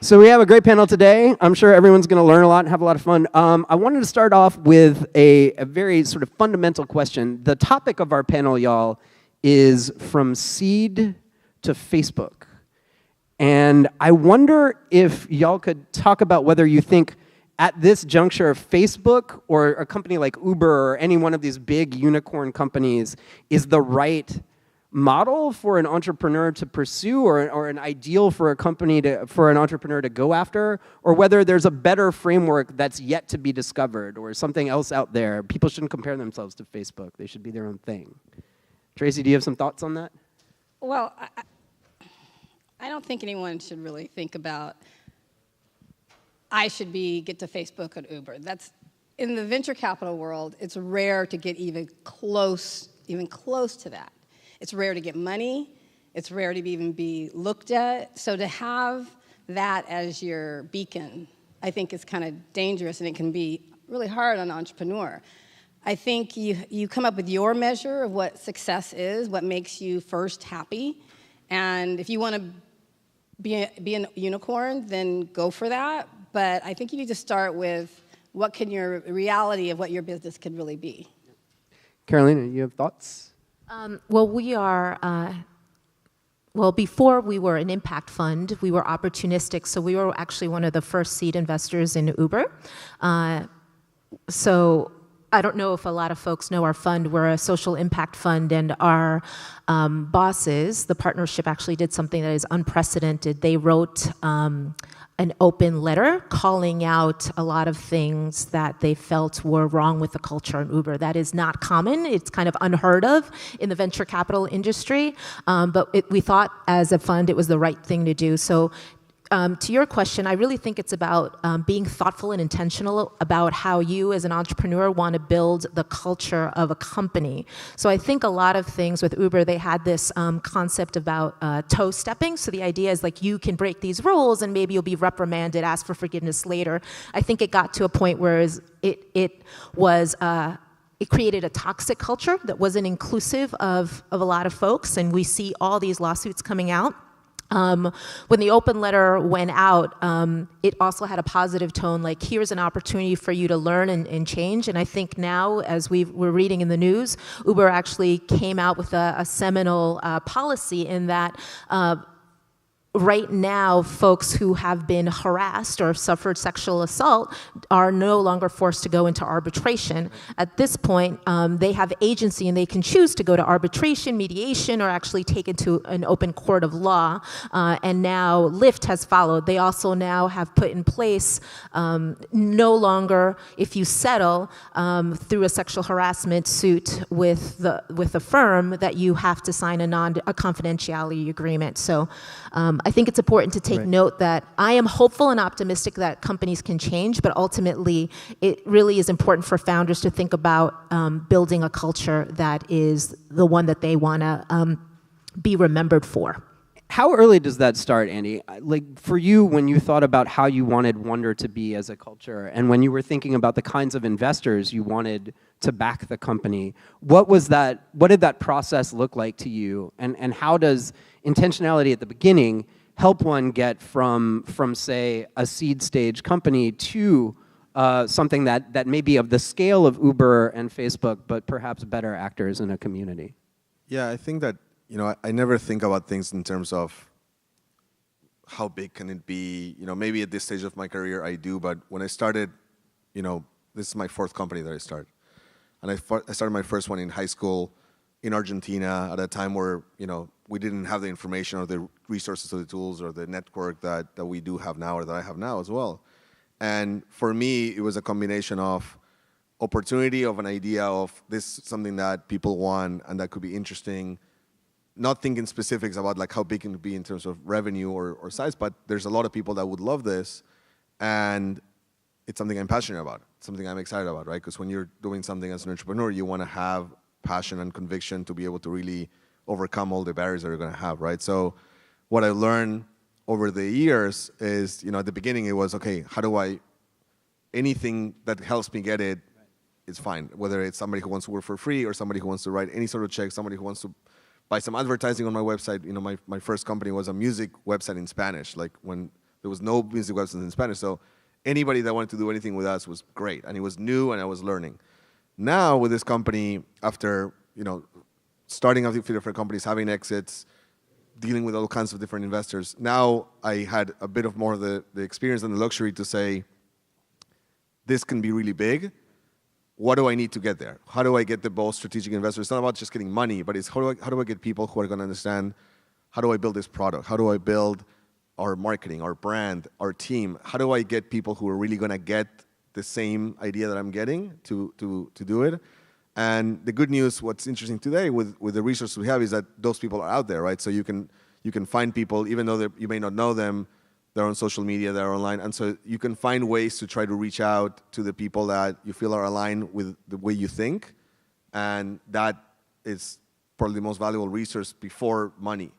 So we have a great panel today. I'm sure everyone's going to learn a lot and have a lot of fun. I wanted to start off with a very sort of fundamental question. The topic of our panel, y'all, is from seed to Facebook. And I wonder if y'all could talk about whether you think at this juncture Facebook or a company like Uber or any one of these big unicorn companies is the right model for an entrepreneur to pursue or an ideal for a company for an entrepreneur to go after, or whether there's a better framework that's yet to be discovered or something else out there. People shouldn't compare themselves to Facebook. They should be their own thing. Tracy, do you have some thoughts on that? Well, I don't think anyone should really think about I should get to Facebook or Uber. That's in the venture capital world. It's rare to get even close to that. It's rare to get money. It's rare to even be looked at. So to have that as your beacon, I think is kind of dangerous, and it can be really hard on an entrepreneur. I think you come up with your measure of what success is, what makes you first happy, and if you want to be a unicorn, then go for that. But I think you need to start with what can your reality of what your business can really be. Carolina, you have thoughts? Well, we are, before we were an impact fund, we were opportunistic, so we were actually one of the first seed investors in Uber. So I don't know if a lot of folks know our fund. We're a social impact fund, and our bosses, the partnership actually did something that is unprecedented. They wrote an open letter calling out a lot of things that they felt were wrong with the culture in Uber. That is not common. It's kind of unheard of in the venture capital industry, but we thought as a fund it was the right thing to do. So to your question, I really think it's about being thoughtful and intentional about how you as an entrepreneur want to build the culture of a company. So I think a lot of things with Uber, they had this concept about toe stepping. So the idea is like you can break these rules and maybe you'll be reprimanded, ask for forgiveness later. I think it got to a point where it created a toxic culture that wasn't inclusive of a lot of folks, and we see all these lawsuits coming out. When the open letter went out, it also had a positive tone, like here's an opportunity for you to learn and change. And I think now, as we're reading in the news, Uber actually came out with a seminal policy in that right now, folks who have been harassed or suffered sexual assault are no longer forced to go into arbitration. At this point, they have agency and they can choose to go to arbitration, mediation, or actually take it to an open court of law. And now Lyft has followed. They also now have put in place no longer, if you settle through a sexual harassment suit with a firm, that you have to sign a confidentiality agreement. So I think it's important to take note that I am hopeful and optimistic that companies can change, but ultimately it really is important for founders to think about building a culture that is the one that they want to be remembered for. How early does that start, Andy? Like for you, when you thought about how you wanted Wonder to be as a culture, and when you were thinking about the kinds of investors you wanted to back the company, what did that process look like to you? And how does intentionality at the beginning help one get from say, a seed stage company to something that may be of the scale of Uber and Facebook, but perhaps better actors in a community? Yeah, I think that, I never think about things in terms of how big can it be. Maybe at this stage of my career I do, but when I started, this is my fourth company that I started. And I started my first one in high school in Argentina at a time where, we didn't have the information or the resources or the tools or the network that we do have now or that I have now as well. And for me, it was a combination of opportunity, of an idea of this is something that people want and that could be interesting, not thinking specifics about like how big it can be in terms of revenue or size, but there's a lot of people that would love this, and it's something I'm passionate about, something I'm excited about, right? Because when you're doing something as an entrepreneur, you want to have passion and conviction to be able to really overcome all the barriers that you're going to have, right? So what I learned over the years is, at the beginning it was, okay, how do anything that helps me get it is fine. Whether it's somebody who wants to work for free or somebody who wants to write any sort of check, somebody who wants to buy some advertising on my website. My first company was a music website in Spanish, like when There was no music websites in Spanish. So anybody that wanted to do anything with us was great. And it was new and I was learning. Now with this company, after starting up a few different companies, having exits, dealing with all kinds of different investors, now I had a bit of more of the experience and the luxury to say, this can be really big. What do I need to get there? How do I get the most strategic investors? It's not about just getting money, but it's how do I get people who are going to understand, how do I build this product? How do I build our marketing, our brand, our team? How do I get people who are really going to get the same idea that I'm getting to do it? And the good news, what's interesting today with the resources we have is that those people are out there, right? So you can find people, even though you may not know them, they're on social media, they're online, and so you can find ways to try to reach out to the people that you feel are aligned with the way you think, and that is probably the most valuable resource before money.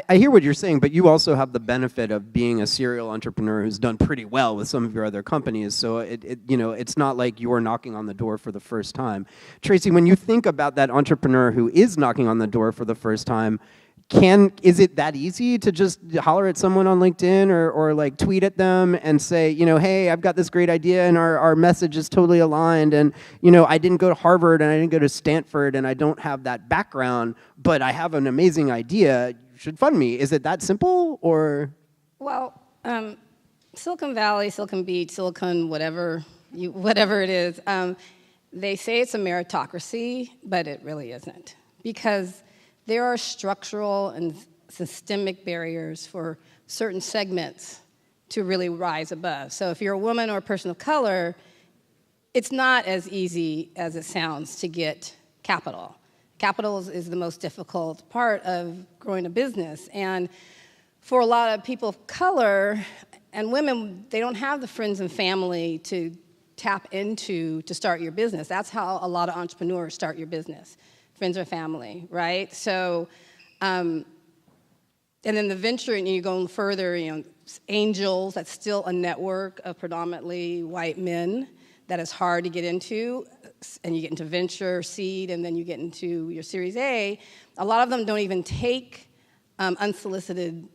I hear what you're saying, but you also have the benefit of being a serial entrepreneur who's done pretty well with some of your other companies. So it's not like you're knocking on the door for the first time. Tracy, when you think about that entrepreneur who is knocking on the door for the first time, is it that easy to just holler at someone on LinkedIn or like tweet at them and say, hey, I've got this great idea and our message is totally aligned, and I didn't go to Harvard and I didn't go to Stanford and I don't have that background, but I have an amazing idea, you should fund me. Is it that simple, or? Well, Silicon Valley, Silicon Beach, Silicon whatever it is, they say it's a meritocracy, but it really isn't, because there are structural and systemic barriers for certain segments to really rise above. So if you're a woman or a person of color, it's not as easy as it sounds to get capital. Capital is the most difficult part of growing a business. And for a lot of people of color and women, they don't have the friends and family to tap into to start your business. That's how a lot of entrepreneurs start your business. Friends or family, right? So, and then the venture, and you go further, angels, that's still a network of predominantly white men that is hard to get into, and you get into venture, seed, and then you get into your Series A. A lot of them don't even take unsolicited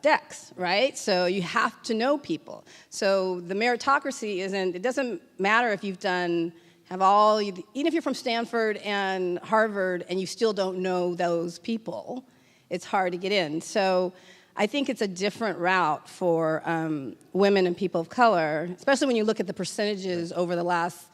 decks, right? So you have to know people. So the meritocracy it doesn't matter if you've done, even if you're from Stanford and Harvard and you still don't know those people, it's hard to get in. So I think it's a different route for women and people of color, especially when you look at the percentages over the last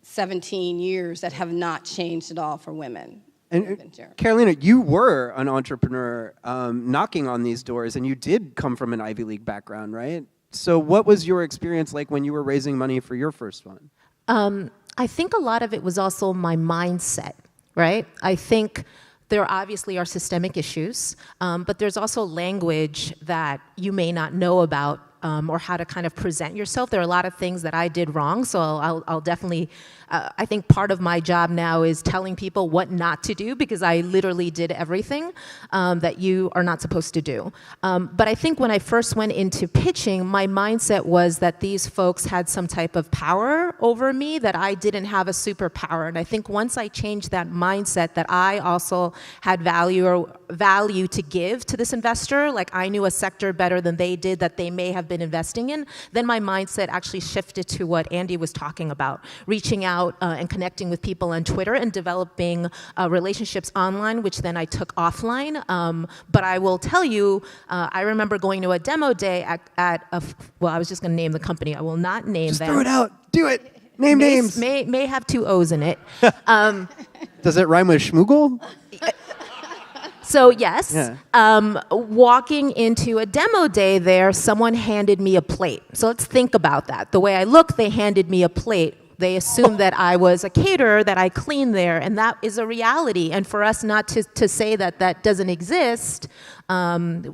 17 years that have not changed at all for women. And Carolina, you were an entrepreneur knocking on these doors, and you did come from an Ivy League background, right? So what was your experience like when you were raising money for your first fund? I think a lot of it was also my mindset, right? I think there obviously are systemic issues, but there's also language that you may not know about or how to kind of present yourself. There are a lot of things that I did wrong, so I'll definitely, I think part of my job now is telling people what not to do, because I literally did everything that you are not supposed to do. But I think when I first went into pitching, my mindset was that these folks had some type of power over me, that I didn't have a superpower. And I think once I changed that mindset, that I also had value to give to this investor, like I knew a sector better than they did that they may have been investing in, then my mindset actually shifted to what Andy was talking about, reaching out and connecting with people on Twitter and developing relationships online, which then I took offline. But I will tell you, I remember going to a demo day well, I was just going to name the company. I will not name Just them. throw it out. Do it. Name names. May have 2 O's in it. Does it rhyme with schmoogle? So yes, Yeah. Walking into a demo day there, someone handed me a plate. So let's think about that. The way I look, they handed me a plate. They assumed that I was a caterer, that I cleaned there, and that is a reality. And for us not to say that that doesn't exist, I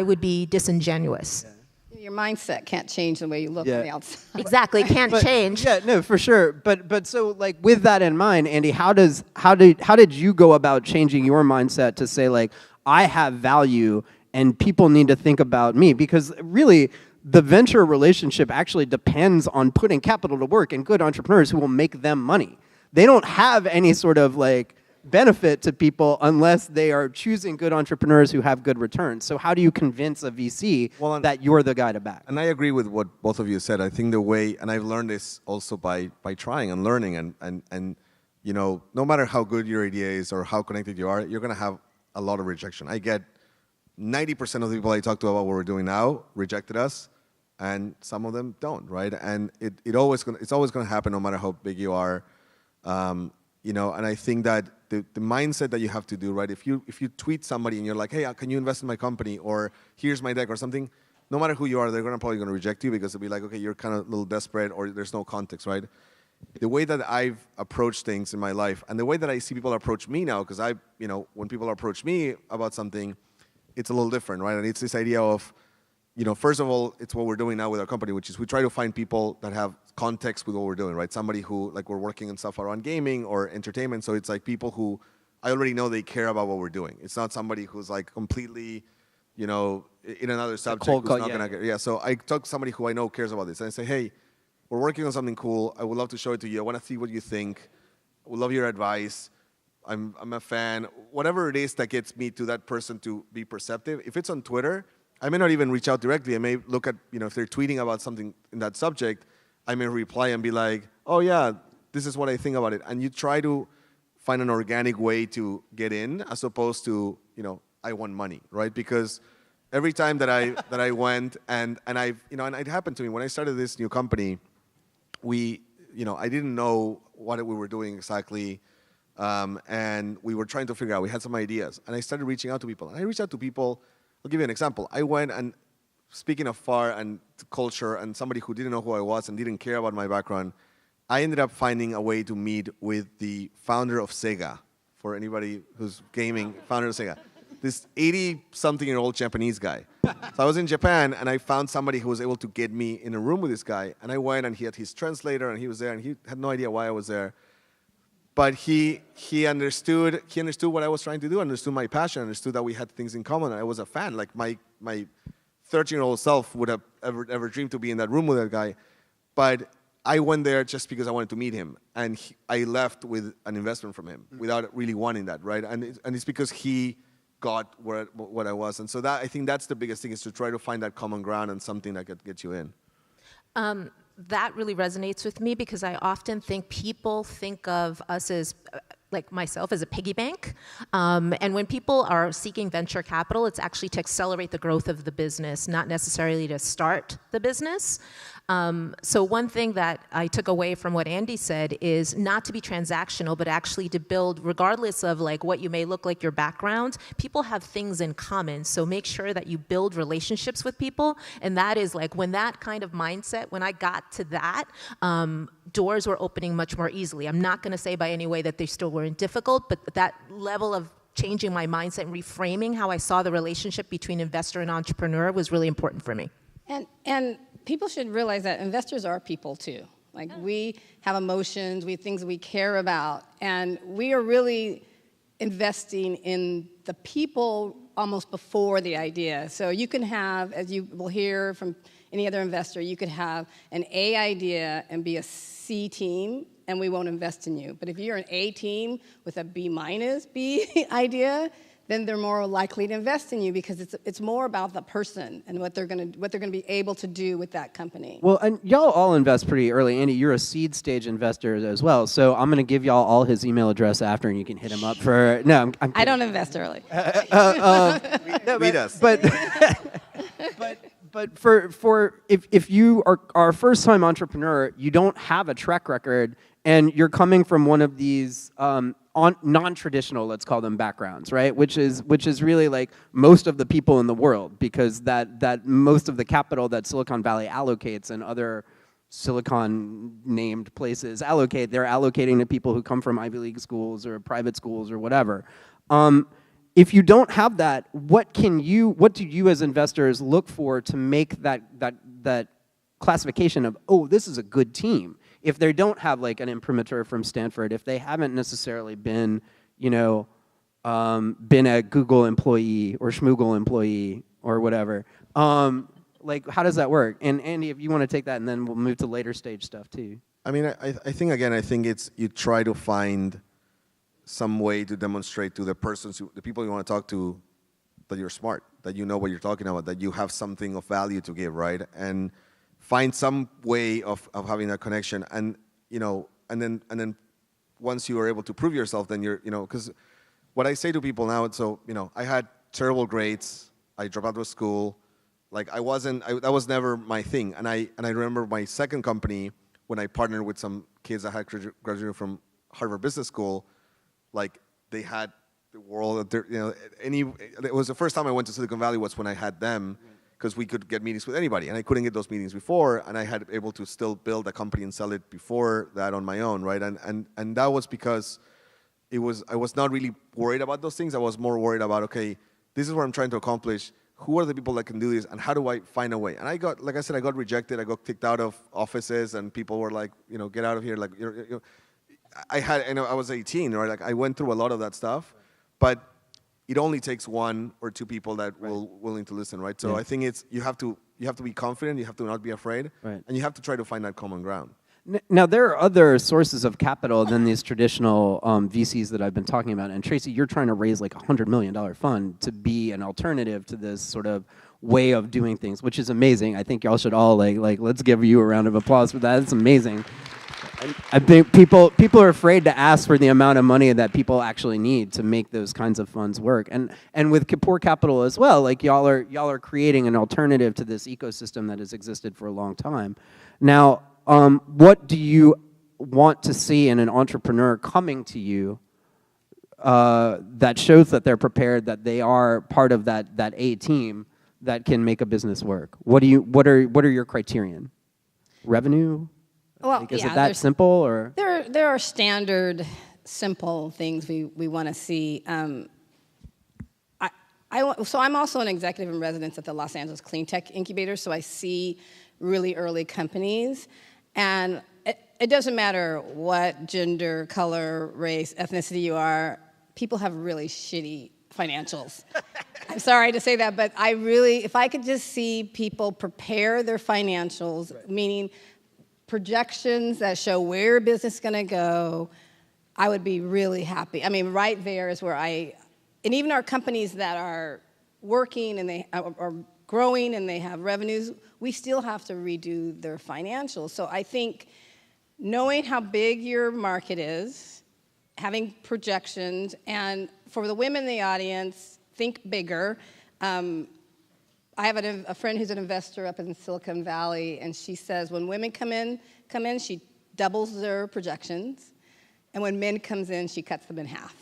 would be disingenuous. Yeah. Your mindset can't change the way you look on the outside. Exactly, can't change. Yeah, no, for sure. But so like with that in mind, Andy, how did you go about changing your mindset to say like, I have value and people need to think about me? Because really, the venture relationship actually depends on putting capital to work and good entrepreneurs who will make them money. They don't have any sort of like benefit to people unless they are choosing good entrepreneurs who have good returns. So how do you convince a VC that you're the guy to back? And I agree with what both of you said. I think the way, and I've learned this also by trying and learning, and you know, no matter how good your idea is or how connected you are, you're going to have a lot of rejection. I get 90% of the people I talk to about what we're doing now rejected us, and some of them don't, right? And it's always going to happen no matter how big you are. You know, and I think that the mindset that you have to do, right? If you tweet somebody and you're like, hey, can you invest in my company, or here's my deck or something, no matter who you are, they're probably going to reject you because they'll be like, okay, you're kind of a little desperate, or there's no context, right? The way that I've approached things in my life, and the way that I see people approach me now, because you know, when people approach me about something, it's a little different, right? And it's this idea of, you know, first of all, it's what we're doing now with our company, which is we try to find people that have context with what we're doing, right? Somebody who, like, we're working on stuff around gaming or entertainment, so it's like people who I already know they care about what we're doing. It's not somebody who's like completely, you know, in another subject who's not gonna get, yeah. So I talk to somebody who I know cares about this, and I say, hey, we're working on something cool. I would love to show it to you. I want to see what you think. I would love your advice. I'm a fan. Whatever it is that gets me to that person to be perceptive. If it's on Twitter, I may not even reach out directly. I may look at, you know, if they're tweeting about something in that subject, I may reply and be like, oh yeah, this is what I think about it. And you try to find an organic way to get in, as opposed to, you know, I want money, right? Because every time that I went and I've, you know, and it happened to me when I started this new company, you know, I didn't know what we were doing exactly, and we were trying to figure out. We had some ideas, and I started reaching out to people. And I reached out to people. I'll give you an example. I went and, speaking of FAR and culture, and somebody who didn't know who I was and didn't care about my background, I ended up finding a way to meet with the founder of Sega. For anybody who's gaming, founder of Sega. This 80-something-year-old Japanese guy. So I was in Japan, and I found somebody who was able to get me in a room with this guy. And I went, and he had his translator, and he was there, and he had no idea why I was there. But he understood what I was trying to do, understood my passion, understood that we had things in common. I was a fan. Like my 13-year-old self would have ever dreamed to be in that room with that guy. But I went there just because I wanted to meet him, and I left with an investment from him without really wanting that, right? And it's because he got what I was. And so that, I think that's the biggest thing, is to try to find that common ground and something that could get you in. That really resonates with me, because I often think people think of us as, like myself, as a piggy bank. And when people are seeking venture capital, it's actually to accelerate the growth of the business, not necessarily to start the business. So one thing that I took away from what Andy said is not to be transactional, but actually to build, regardless of like what you may look like, your background, people have things in common. So make sure that you build relationships with people. And that is like, when that kind of mindset, when I got to that, doors were opening much more easily. I'm not going to say by any way that they still weren't difficult, but that level of changing my mindset and reframing how I saw the relationship between investor and entrepreneur was really important for me. And people should realize that investors are people too. Like, we have emotions, we have things we care about, and we are really investing in the people almost before the idea. So you can have, as you will hear from any other investor, you could have an A idea and be a C team, and we won't invest in you. But if you're an A team with a B minus B idea, then they're more likely to invest in you, because it's more about the person and what they're gonna be able to do with that company. Well, and y'all all invest pretty early. Andy, you're a seed stage investor as well, so I'm gonna give y'all all his email address after, and you can hit him up for. No, I'm I don't invest early. Read us. But for if you are a first-time entrepreneur, you don't have a track record, and you're coming from one of these non-traditional, let's call them, backgrounds, right? Which is really like most of the people in the world, because that most of the capital that Silicon Valley allocates and other Silicon-named places allocate, they're allocating to people who come from Ivy League schools or private schools or whatever. If you don't have that, what do you as investors look for to make that classification of, oh, this is a good team? If they don't have like an imprimatur from Stanford, if they haven't necessarily been, been a Google employee or Schmoogle employee or whatever, like, how does that work? And Andy, if you want to take that, and then we'll move to later stage stuff too. I mean, I think, again, I think it's, you try to find some way to demonstrate to the the people you want to talk to, that you're smart, that you know what you're talking about, that you have something of value to give, right? And find some way of having that connection, and and then once you are able to prove yourself, then you're, because what I say to people now, so I had terrible grades, I dropped out of school, like that was never my thing, and I remember my second company when I partnered with some kids that had graduated from Harvard Business School, like they had the world, it was the first time I went to Silicon Valley was when I had them, because we could get meetings with anybody, and I couldn't get those meetings before, and I had able to still build a company and sell it before that on my own, right? And that was because I was not really worried about those things. I was more worried about, okay, this is what I'm trying to accomplish. Who are the people that can do this, and how do I find a way? And I got rejected. I got kicked out of offices, and people were like, get out of here. Like, I was 18, right? Like, I went through a lot of that stuff, but it only takes one or two people that will willing to listen, right? So I think you have to be confident. You have to not be afraid, and you have to try to find that common ground. Now, there are other sources of capital than these traditional VCs that I've been talking about. And Tracy, you're trying to raise like $100 million fund to be an alternative to this sort of way of doing things, which is amazing. I think y'all should all like let's give you a round of applause for that. It's amazing. And I think people are afraid to ask for the amount of money that people actually need to make those kinds of funds work. And with Kapoor Capital as well, like y'all are creating an alternative to this ecosystem that has existed for a long time. Now, what do you want to see in an entrepreneur coming to you that shows that they're prepared, that they are part of that A team that can make a business work? What are your criterion? Revenue? Well, like, is it that simple, or there are standard simple things we want to see. So I'm also an executive in residence at the Los Angeles Clean Tech Incubator, so I see really early companies. And it doesn't matter what gender, color, race, ethnicity you are, people have really shitty financials. I'm sorry to say that, but if I could just see people prepare their financials, meaning projections that show where your business is going to go, I would be really happy. I mean, right there is where and even our companies that are working and they are growing and they have revenues, we still have to redo their financials. So I think knowing how big your market is, having projections, and for the women in the audience, think bigger. I have a friend who's an investor up in Silicon Valley, and she says when women come in, she doubles their projections. And when men comes in, she cuts them in half.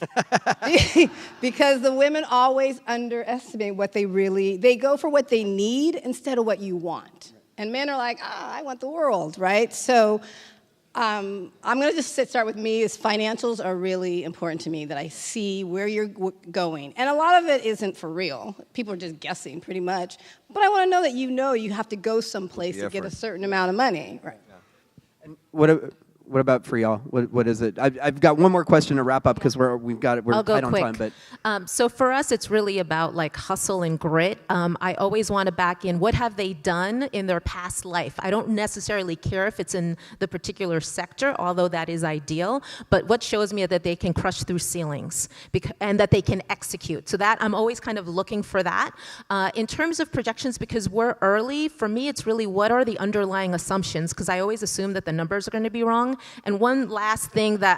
Because the women always underestimate what they go for what they need instead of what you want. And men are like, I want the world, right? So I'm going to just start with me, is financials are really important to me, that I see where you're going. And a lot of it isn't for real. People are just guessing pretty much. But I want to know that you have to go someplace to get a certain amount of money. Right. Yeah. And what about for y'all? What is it? I've got one more question to wrap up because we're tight on time. But so for us, it's really about like hustle and grit. I always want to back in what have they done in their past life. I don't necessarily care if it's in the particular sector, although that is ideal. But what shows me that they can crush through ceilings and that they can execute. So that I'm always kind of looking for that. In terms of projections, because we're early, for me, it's really what are the underlying assumptions? Because I always assume that the numbers are going to be wrong. And one last thing that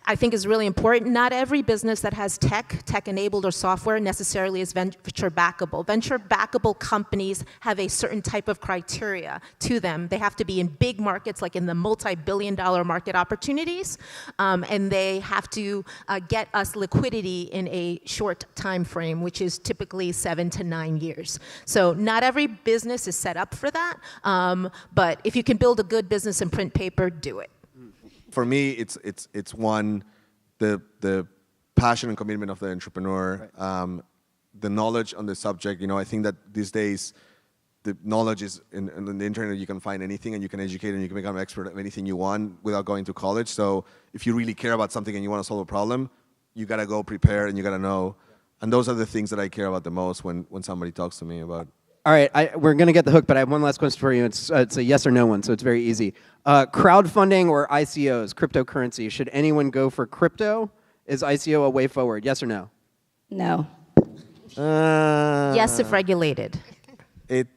I think is really important, not every business that has tech-enabled or software necessarily is venture backable. Venture backable companies have a certain type of criteria to them. They have to be in big markets, like in the multi-billion-dollar market opportunities, and they have to get us liquidity in a short time frame, which is typically 7 to 9 years. So not every business is set up for that, but if you can build a good business and print paper, do it. For me, it's one, the passion and commitment of the entrepreneur, right. The knowledge on the subject. I think that these days, the knowledge is in the internet. You can find anything, and you can educate, and you can become an expert at anything you want without going to college. So if you really care about something and you want to solve a problem, you gotta go prepare and you gotta know. And those are the things that I care about the most when somebody talks to me about. All right, we're going to get the hook, but I have one last question for you. It's a yes or no one, so it's very easy. Crowdfunding or ICOs, cryptocurrency, should anyone go for crypto? Is ICO a way forward? Yes or no? No. Yes, if regulated. It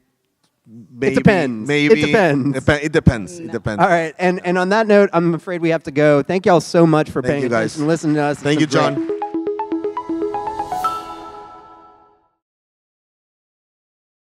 maybe, depends. Maybe It depends. It depends. It depends. All right, and on that note, I'm afraid we have to go. Thank y'all so much for Thank paying you, guys. attention and listening to us. Thank It's you, been great. John.